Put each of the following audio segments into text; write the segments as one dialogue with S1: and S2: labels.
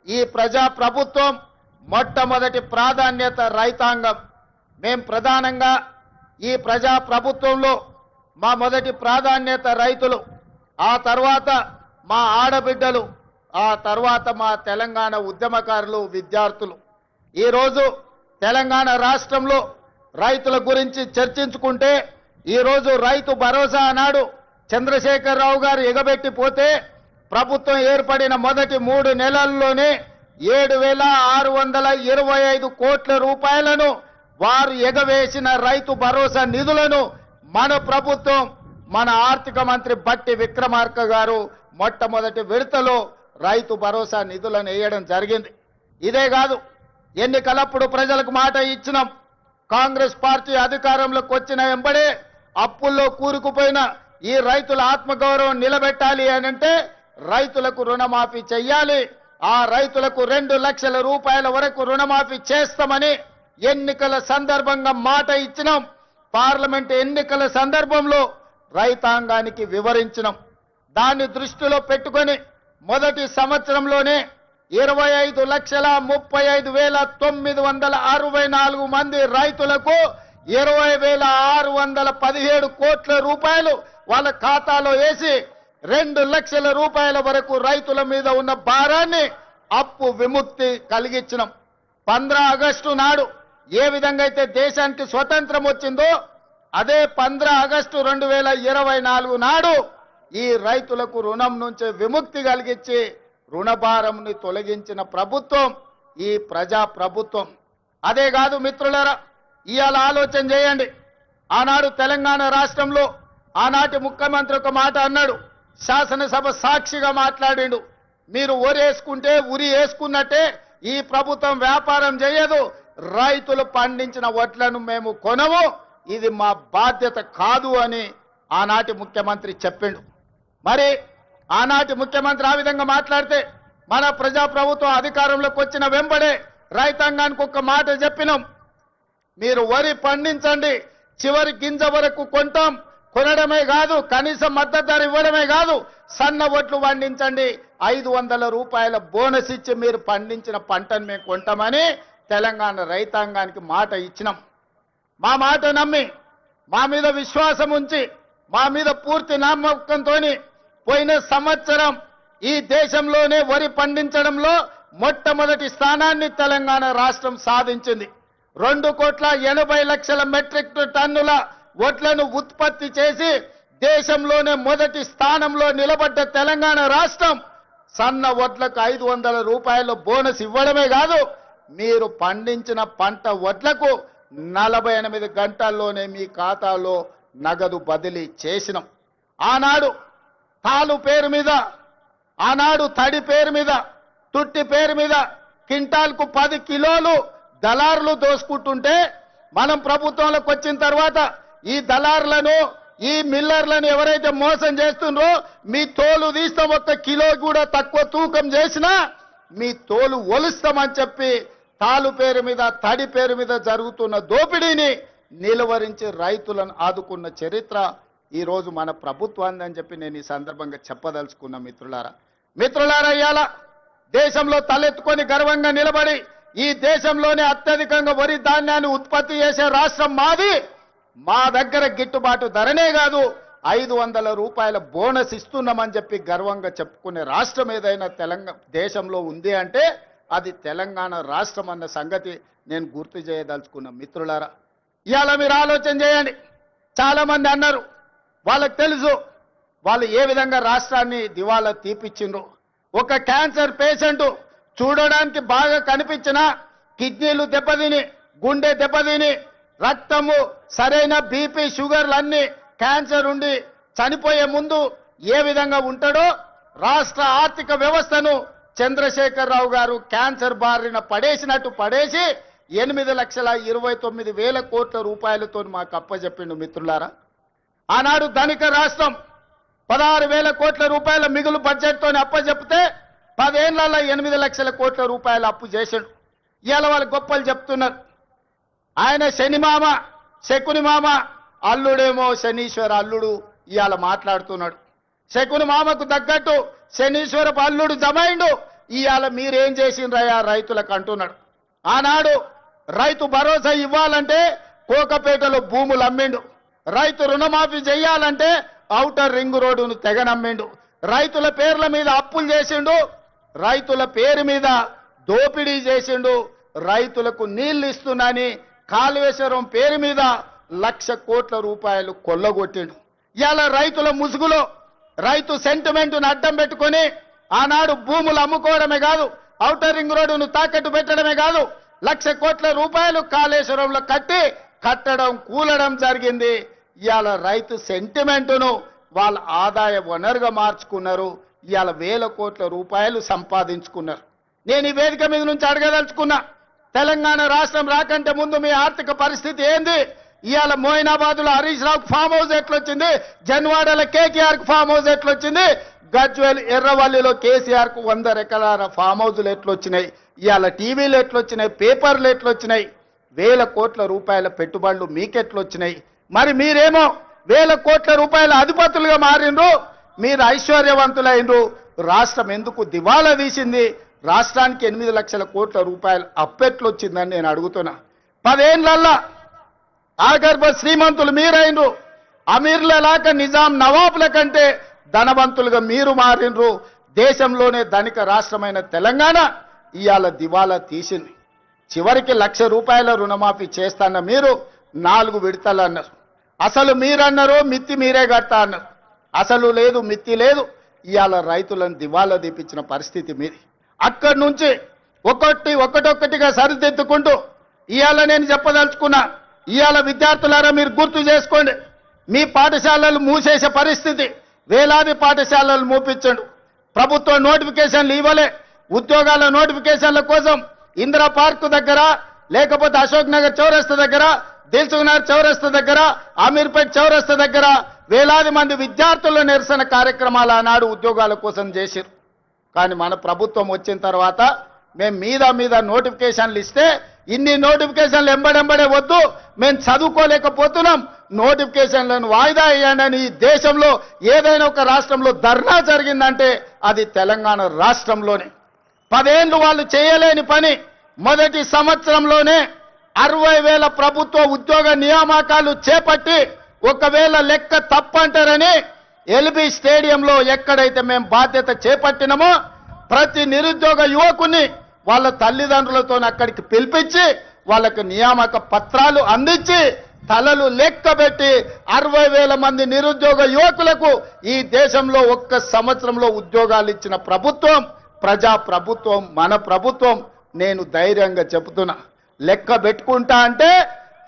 S1: ఈ ప్రజా ప్రభుత్వం మొట్టమొదటి ప్రాధాన్యత రైతాంగం. మేము ప్రధానంగా ఈ ప్రజా ప్రభుత్వంలో మా మొదటి ప్రాధాన్యత రైతులు, ఆ తర్వాత మా ఆడబిడ్డలు, ఆ తర్వాత మా తెలంగాణ ఉద్యమకారులు, విద్యార్థులు. ఈరోజు తెలంగాణ రాష్ట్రంలో రైతుల గురించి చర్చించుకుంటే ఈరోజు రైతు భరోసా అన్నాడు చంద్రశేఖరరావు గారు ఎగబెట్టిపోతే ప్రభుత్వం ఏర్పడిన మొదటి 3 నెలల్లోనే 7,625 కోట్ల రూపాయలను వారు ఎగవేసిన రైతు భరోసా నిధులను మన ప్రభుత్వం, మన ఆర్థిక మంత్రి బట్టి విక్రమార్క గారు మొట్టమొదటి విడతలో రైతు భరోసా నిధులను వేయడం జరిగింది. ఇదే కాదు, ఎన్నికలప్పుడు ప్రజలకు మాట ఇచ్చినాం. కాంగ్రెస్ పార్టీ అధికారంలోకి వచ్చిన వెంబడే అప్పుల్లో కూరుకుపోయిన ఈ రైతుల ఆత్మగౌరవం నిలబెట్టాలి అనంటే రైతులకు రుణమాఫీ చెయ్యాలి. ఆ రైతులకు 2 లక్షల రూపాయల వరకు రుణమాఫీ చేస్తామని ఎన్నికల సందర్భంగా మాట ఇచ్చినాం. పార్లమెంట్ ఎన్నికల సందర్భంలో రైతాంగానికి వివరించినాం. దాన్ని దృష్టిలో పెట్టుకొని మొదటి సంవత్సరంలోనే 25,35,964 మంది రైతులకు 20,617 కోట్ల రూపాయలు వాళ్ళ ఖాతాలో వేసి 2 లక్షల రూపాయల వరకు రైతుల మీద ఉన్న భారాన్ని అప్పు విముక్తి కలిగించినాం. 15 ఆగస్టు నాడు ఏ విధంగా అయితే దేశానికి స్వతంత్రం వచ్చిందో అదే 15 ఆగస్టు 2024 నాడు ఈ రైతులకు రుణం నుంచి విముక్తి కలిగించి రుణభారంని తొలగించిన ప్రభుత్వం ఈ ప్రజా ప్రభుత్వం. అదే కాదు మిత్రులారా, ఇవాళ ఆలోచన చేయండి. ఆనాడు తెలంగాణ రాష్ట్రంలో ఆనాటి ముఖ్యమంత్రి ఒక మాట అన్నాడు, శాసనసభ సాక్షిగా మాట్లాడిండు. మీరు ఒరేసుకుంటే ఉరి వేసుకున్నట్టే ఈ ప్రభుత్వం వ్యాపారం చేయదు, రైతులు పండించిన వడ్లను మేము కొనము, ఇది మా బాధ్యత కాదు అని ఆనాటి ముఖ్యమంత్రి చెప్పిండు. మరి ఆనాటి ముఖ్యమంత్రి ఆ విధంగా మాట్లాడితే మన ప్రజా ప్రభుత్వం అధికారంలోకి వచ్చిన వెంబడే రైతాంగానికి ఒక మాట చెప్పినాం, మీరు వరి పండించండి, చివరి గింజ వరకు కొంటాం, కొనడమే కాదు కనీసం మద్దతు ధర ఇవ్వడమే కాదు, సన్న వడ్లు పండించండి, 500 రూపాయల బోనస్ ఇచ్చి మీరు పండించిన పంటను మేము కొంటామని తెలంగాణ రైతాంగానికి మాట ఇచ్చినాం. మా మాట నమ్మి, మా మీద విశ్వాసం ఉంచి, మా మీద పూర్తి నమ్మకంతో పోయిన సంవత్సరం ఈ దేశంలోనే వరి పండించడంలో మొట్టమొదటి స్థానాన్ని తెలంగాణ రాష్ట్రం సాధించింది. 2,80,00,000 మెట్రిక్ టన్నుల వడ్లను ఉత్పత్తి చేసి దేశంలోనే మొదటి స్థానంలో నిలబడ్డ తెలంగాణ రాష్ట్రం సన్న వడ్లకు 500 రూపాయల బోనస్ ఇవ్వడమే కాదు, మీరు పండించిన పంట వడ్లకు 48 గంటల్లోనే మీ ఖాతాలో నగదు బదిలీ చేసినాం. ఆనాడు తాలు పేరు మీద, ఆనాడు తడి పేరు మీద, తుట్టి పేరు మీద క్వింటాల్కు 10 కిలోలు దళారులు దోసుకుంటుంటే మనం ప్రభుత్వంలోకి వచ్చిన తర్వాత ఈ దళారులను, ఈ మిల్లర్లను ఎవరైతే మోసం చేస్తుండ్రో మీ తోలు తీస్తాం, 1 కిలో కూడా తక్కువ తూకం చేసినా మీ తోలు ఒలుస్తామని చెప్పి తాలు పేరు మీద, తడి పేరు మీద జరుగుతున్న దోపిడీని నిలువరించి రైతులను ఆదుకున్న చరిత్ర ఈ రోజు మన ప్రభుత్వాన్ని అని చెప్పి నేను ఈ సందర్భంగా చెప్పదలుచుకున్న మిత్రులారా, ఇవాళ దేశంలో తలెత్తుకొని గర్వంగా నిలబడి ఈ దేశంలోనే అత్యధికంగా వరి ధాన్యాన్ని ఉత్పత్తి చేసే రాష్ట్రం మాది. మా దగ్గర గిట్టుబాటు ధరనే కాదు 500 రూపాయల బోనస్ ఇస్తున్నామని చెప్పి గర్వంగా చెప్పుకునే రాష్ట్రం ఏదైనా దేశంలో ఉంది అంటే అది తెలంగాణ రాష్ట్రం అన్న సంగతి నేను గుర్తు చేయదలుచుకున్న మిత్రులారా. ఇవాళ మీరు ఆలోచన చేయండి. చాలా మంది అన్నారు, వాళ్ళకి తెలుసు వాళ్ళు ఏ విధంగా రాష్ట్రాన్ని దివాలా తీపిచ్చిండ్రు. ఒక క్యాన్సర్ పేషెంట్ చూడడానికి బాగా కనిపించిన కిడ్నీలు దెబ్బతిని, గుండె దెబ్బతిని, రక్తము సరైన బీపీ షుగర్లు అన్ని క్యాన్సర్ ఉండి చనిపోయే ముందు ఏ విధంగా ఉంటాడో రాష్ట్ర ఆర్థిక వ్యవస్థను చంద్రశేఖరరావు గారు క్యాన్సర్ బారిన పడేసినట్టు పడేసి 8,29,000 కోట్ల రూపాయలతో మాకు అప్పచెప్పిండు మిత్రులారా. ఆనాడు ధనిక రాష్ట్రం 16,000 కోట్ల రూపాయల మిగులు బడ్జెట్తో అప్పచెప్తే 10 ఏళ్లలో 8 లక్షల కోట్ల రూపాయలు అప్పు చేశాడు. ఇవాళ వాళ్ళు గొప్పలు చెప్తున్నారు. ఆయన శనిమామ, శకుని మామ, అల్లుడేమో శనీశ్వర అల్లుడు ఇవాళ మాట్లాడుతున్నాడు. శకుని మామకు తగ్గట్టు శనీశ్వరపు అల్లుడు జమైండు, ఇవాళ మీరేం చేసిండ్రయ్యా రైతులకు అంటున్నాడు. ఆనాడు రైతు భరోసా ఇవ్వాలంటే కోకపేటలో భూములు అమ్మిండు, రైతు రుణమాఫీ చేయాలంటే ఔటర్ రింగ్ రోడ్డును తెగనమ్మిండు, రైతుల పేర్ల మీద అప్పులు చేసిండు, రైతుల పేరు మీద దోపిడీ చేసిండు, రైతులకు నీళ్లు ఇస్తున్నాని కాళేశ్వరం పేరు మీద 1,00,000 కోట్ల రూపాయలు కొల్లగొట్టిండు. ఇవాళ రైతుల ముసుగులో రైతు సెంటిమెంట్ను అడ్డం పెట్టుకొని ఆనాడు భూములు అమ్ముకోవడమే కాదు, ఔటర్ రింగ్ రోడ్డును తాకట్టు పెట్టడమే కాదు, 1,00,000 కోట్ల రూపాయలు కాళేశ్వరంలో కట్టడం కూలడం జరిగింది. ఇవాళ రైతు సెంటిమెంటును వాళ్ళ ఆదాయ వనరుగా మార్చుకున్నారు. ఇవాళ 1,000 కోట్ల రూపాయలు సంపాదించుకున్నారు. నేను ఈ వేదిక మీద నుంచి అడగదలుచుకున్నా, తెలంగాణ రాష్ట్రం రాకంటే ముందు మీ ఆర్థిక పరిస్థితి ఏంది? ఇవాళ మోయినాబాద్లో హరీష్ రావుకు ఫామ్ హౌస్ ఎట్లొచ్చింది, జన్వాడలో కేటీఆర్కు ఫామ్ హౌస్ ఎట్లొచ్చింది, గజ్వేల్ ఎర్రవల్లిలో కేసీఆర్కు 100 ఎకరాల ఫామ్ హౌజులు ఎట్లొచ్చినాయి, ఇవాళ టీవీలు ఎట్లొచ్చినాయి, పేపర్లు ఎట్లొచ్చినాయి, 1,000 కోట్ల రూపాయల పెట్టుబడులు మీకెట్లొచ్చినాయి? మరి మీరేమో 1,000 కోట్ల రూపాయల అధిపతులుగా మారిండ్రు, మీరు ఐశ్వర్యవంతులైనరు. రాష్ట్రం ఎందుకు దివాలా తీసింది? రాష్ట్రానికి 8 లక్షల కోట్ల రూపాయలు అప్పెట్లొచ్చిందని నేను అడుగుతున్నా. 10 ఏళ్లల్లా ఆగర్భ శ్రీమంతులు మీరైనరు, అమీర్లలాక నిజాం నవాబుల కంటే ధనవంతులుగా మీరు మారినరు. దేశంలోనే ధనిక రాష్ట్రమైన తెలంగాణ ఇవాళ దివాలా తీసింది. చివరికి 1,00,000 రూపాయల రుణమాఫీ చేస్తాన్న మీరు 4 విడతలు అన్నారు. అసలు మీరన్నారు మిత్తి మీరే కడతా అన్నారు. అసలు లేదు మిత్తి లేదు. ఇవాళ రైతులను దివాలా తీపించిన పరిస్థితి మీది. అక్కడి నుంచి ఒక్కొక్కటిగా సరిదిద్దుకుంటూ ఇవాళ నేను చెప్పదలుచుకున్నా. ఇవాళ విద్యార్థులారా మీరు గుర్తు చేసుకోండి, మీ పాఠశాలలు మూసేసే పరిస్థితి, వేలాది పాఠశాలలు మూపించండు. ప్రభుత్వ నోటిఫికేషన్లు ఇవ్వలే, ఉద్యోగాల నోటిఫికేషన్ల కోసం ఇందిరా పార్క్ దగ్గర, లేకపోతే అశోక్ నగర్ చౌరస్తా దగ్గర, దిల్సుఖ్నగర్ చౌరస్తా దగ్గర, అమీర్పేట్ చౌరస్తా దగ్గర వేలాది మంది విద్యార్థుల నిరసన కార్యక్రమాలు ఆనాడు ఉద్యోగాల కోసం చేశారు. కానీ మన ప్రభుత్వం వచ్చిన తర్వాత మేము మీద నోటిఫికేషన్లు ఇస్తే ఇన్ని నోటిఫికేషన్లు ఎంబడెంబడే వద్దు, మేము చదువుకోలేకపోతున్నాం, నోటిఫికేషన్లను వాయిదా వేయండి ఈ దేశంలో ఏదైనా ఒక రాష్ట్రంలో ధర్నా జరిగిందంటే అది తెలంగాణ రాష్ట్రంలోనే. 10 ఏళ్లు వాళ్ళు చేయలేని పని మొదటి సంవత్సరంలోనే 60,000 ప్రభుత్వ ఉద్యోగ నియామకాలు చేపట్టి, ఒకవేళ లెక్క తప్పంటారని ఎల్బీ స్టేడియంలో ఎక్కడైతే మేము బాధ్యత చేపట్టినామో ప్రతి నిరుద్యోగ యువకుని వాళ్ళ తల్లిదండ్రులతో అక్కడికి పిలిపించి వాళ్ళకు నియామక పత్రాలు అందించి తలలు లెక్కబెట్టి 60,000 మంది నిరుద్యోగ యువకులకు ఈ దేశంలో ఒక్క సంవత్సరంలో ఉద్యోగాలు ఇచ్చిన ప్రభుత్వం ప్రజా ప్రభుత్వం, మన ప్రభుత్వం. నేను ధైర్యంగా చెబుతున్నా, లెక్క పెట్టుకుంటా అంటే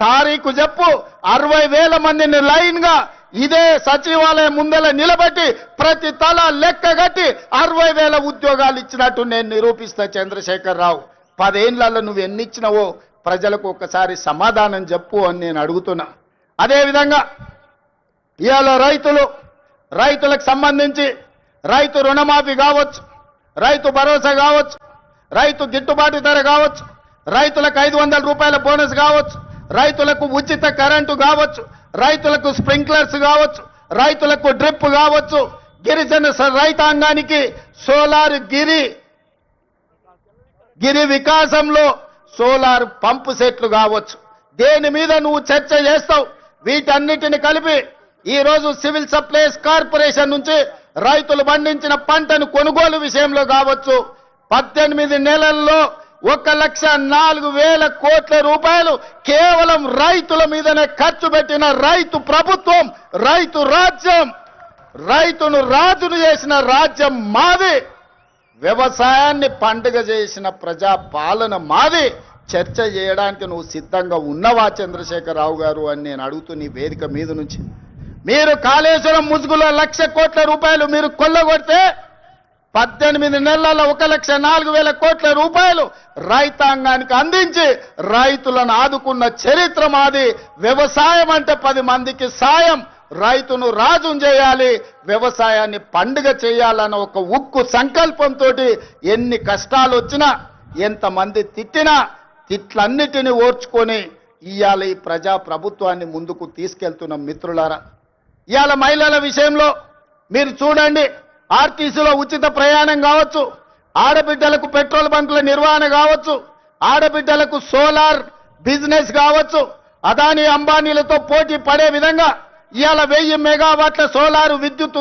S1: తారీఖు చెప్పు, 60,000 మందిని లైన్గా ఇదే సచివాలయం ముందల నిలబెట్టి ప్రతి తల లెక్క కట్టి 60,000 ఉద్యోగాలు ఇచ్చినట్టు నేను నిరూపిస్తా. చంద్రశేఖర్ రావు, 10 ఏళ్లలో నువ్వు ఎన్ని ఇచ్చినావో ప్రజలకు ఒకసారి సమాధానం చెప్పు అని నేను అడుగుతున్నా. అదేవిధంగా ఇవాళ రైతులకు సంబంధించి రైతు రుణమాఫీ కావచ్చు, రైతు భరోసా కావచ్చు, రైతు గిట్టుబాటు ధర కావచ్చు, రైతులకు 500 రూపాయల బోనస్ కావచ్చు, రైతులకు ఉచిత కరెంటు కావచ్చు, రైతులకు స్ప్రింక్లర్స్ కావచ్చు, రైతులకు డ్రిప్ కావచ్చు, గిరిజన రైతాంగానికి సోలార్ గిరి వికాసంలో సోలార్ పంపు సెట్లు కావచ్చు. దేని మీద నువ్వు చర్చ చేస్తావు? వీటన్నిటిని కలిపి ఈరోజు సివిల్ సప్లైస్ కార్పొరేషన్ నుంచి రైతులు పండించిన పంటను కొనుగోలు విషయంలో కావచ్చు 18 నెలల్లో 1,04,000 కోట్ల రూపాయలు కేవలం రైతుల మీదనే ఖర్చు పెట్టిన రైతు ప్రభుత్వం, రైతు రాజ్యం, రైతును రాజును చేసిన రాజ్యం మాది, వ్యవసాయాన్ని పండుగ చేసిన ప్రజా పాలన మాది. చర్చ చేయడానికి నువ్వు సిద్ధంగా ఉన్నవా చంద్రశేఖరరావు గారు అని నేను అడుగుతున్న ఈ వేదిక మీద నుంచి. మీరు కాళేశ్వరం ముసుగులో 1,00,000 కోట్ల రూపాయలు మీరు కొల్లగొడితే 18 నెలల్లో 1,04,000 కోట్ల రూపాయలు రైతాంగానికి అందించి రైతులను ఆదుకున్న చరిత్ర మాది. వ్యవసాయం అంటే 10 మందికి సాయం, రైతును రాజును చేయాలి, వ్యవసాయాన్ని పండుగ చేయాలన్న ఒక ఉక్కు సంకల్పంతో ఎన్ని కష్టాలు వచ్చినా ఎంతమంది తిట్టినా తిట్లన్నిటిని ఓర్చుకొని ఇవాళ ఈ ప్రజా ప్రభుత్వాన్ని ముందుకు తీసుకెళ్తున్న మిత్రులారా, ఇవాళ మహిళల విషయంలో మీరు చూడండి, ఆర్టీసీలో ఉచిత ప్రయాణం కావచ్చు, ఆడబిడ్డలకు పెట్రోల్ బంకుల నిర్వహణ కావచ్చు, ఆడబిడ్డలకు సోలార్ బిజినెస్ కావచ్చు, అదానీ అంబానీలతో పోటీ పడే విధంగా ఇవాళ 1000 మెగావాట్ల సోలార్ విద్యుత్